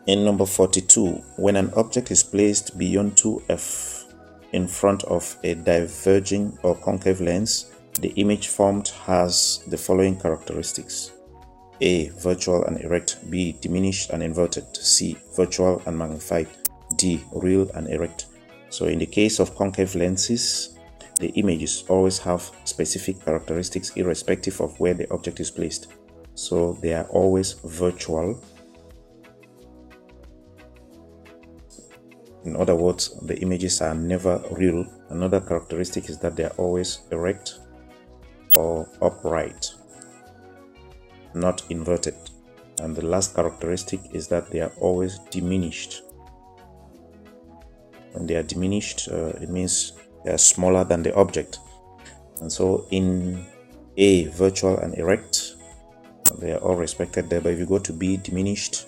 In number 42, when an object is placed beyond 2f in front of a diverging or concave lens, the image formed has the following characteristics: A. Virtual and erect. B. Diminished and inverted. C. Virtual and magnified. D. Real and erect. So in the case of concave lenses, the images always have specific characteristics irrespective of where the object is placed. So they are always virtual. In other words, the images are never real. Another characteristic is that they are always erect or upright, not inverted. And the last characteristic is that they are always diminished. When they are diminished, it means they are smaller than the object. And so in A, virtual and erect, they are all respected there. But if you go to B, diminished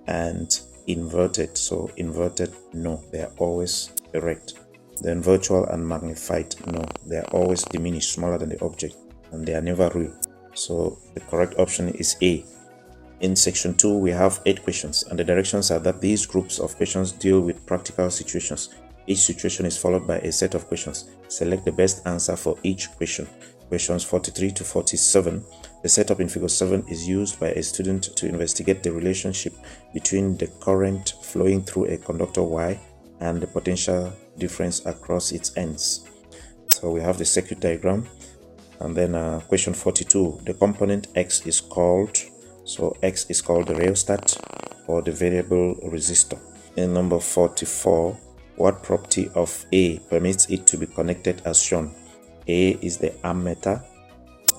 and inverted, so inverted, no, they are always erect. Then virtual and magnified, no, they are always diminished, smaller than the object, and they are never real. So the correct option is A. In section 2, we have 8 questions, and the directions are that these groups of questions deal with practical situations. Each situation is followed by a set of questions. Select the best answer for each question. Questions 43 to 47. The setup in figure 7 is used by a student to investigate the relationship between the current flowing through a conductor Y and the potential difference across its ends. So we have the circuit diagram, and then question 42, the component X is called, so X is called the rheostat or the variable resistor. In number 44, what property of A permits it to be connected as shown? A is the ammeter,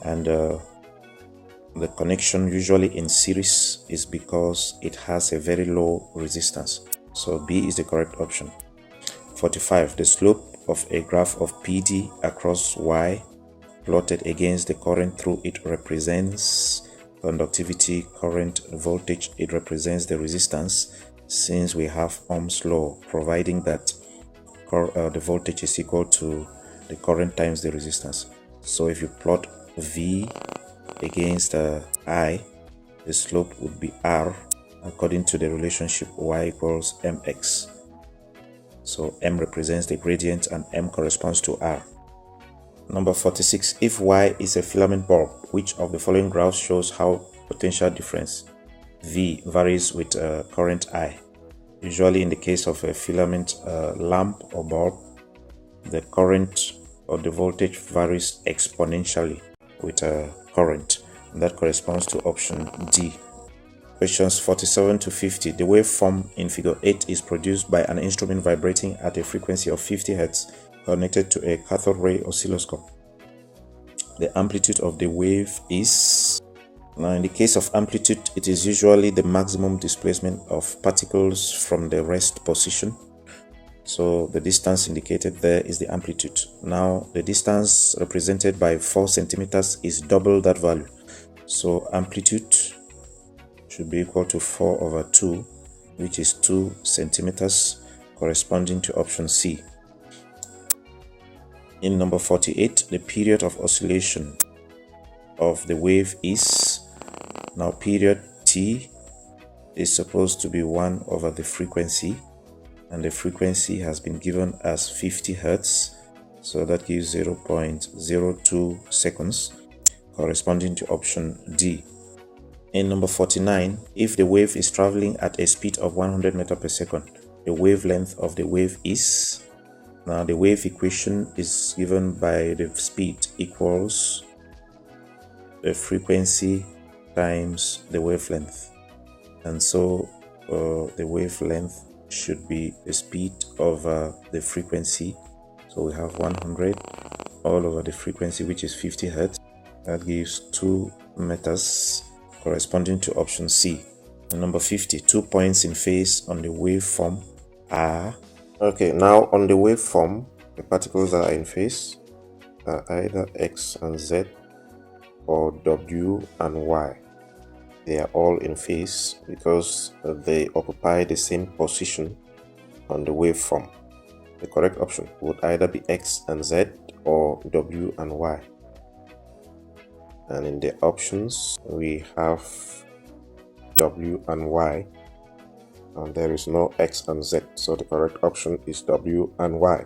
and the connection usually in series is because it has a very low resistance. So B is the correct option. 45, the slope of a graph of PD across Y plotted against the current through it represents conductivity, current, voltage. It represents the resistance, since we have Ohm's law providing that the voltage is equal to the current times the resistance. So if you plot V against I, the slope would be R according to the relationship Y equals mx. So M represents the gradient and M corresponds to R. Number 46, if Y is a filament bulb, which of the following graphs shows how potential difference V varies with current I? Usually in the case of a filament lamp or bulb, the current or the voltage varies exponentially with current. And that corresponds to option D. Questions 47 to 50. The waveform in figure 8 is produced by an instrument vibrating at a frequency of 50 Hz connected to a cathode ray oscilloscope. The amplitude of the wave is... Now in the case of amplitude, it is usually the maximum displacement of particles from the rest position. So the distance indicated there is the amplitude. Now the distance represented by 4 centimeters is double that value. So amplitude should be equal to 4 over 2, which is 2 centimeters, corresponding to option C. In number 48, the period of oscillation of the wave is... Now period T is supposed to be 1 over the frequency, and the frequency has been given as 50 Hertz, so that gives 0.02 seconds, corresponding to option D. In number 49, if the wave is traveling at a speed of 100 meters per second, the wavelength of the wave is... Now the wave equation is given by the speed equals the frequency times the wavelength, and so the wavelength should be the speed of the frequency. So we have 100 all over the frequency, which is 50 Hertz. That gives 2 meters, corresponding to option C. And number 50, 2 points in phase on the waveform are... Okay, now on the waveform, the particles that are in phase are either X and Z or W and Y. They are all in phase because they occupy the same position on the waveform. The correct option would either be X and Z or W and Y. And in the options, we have W and Y. and there is no X and Z. So the correct option is W and Y.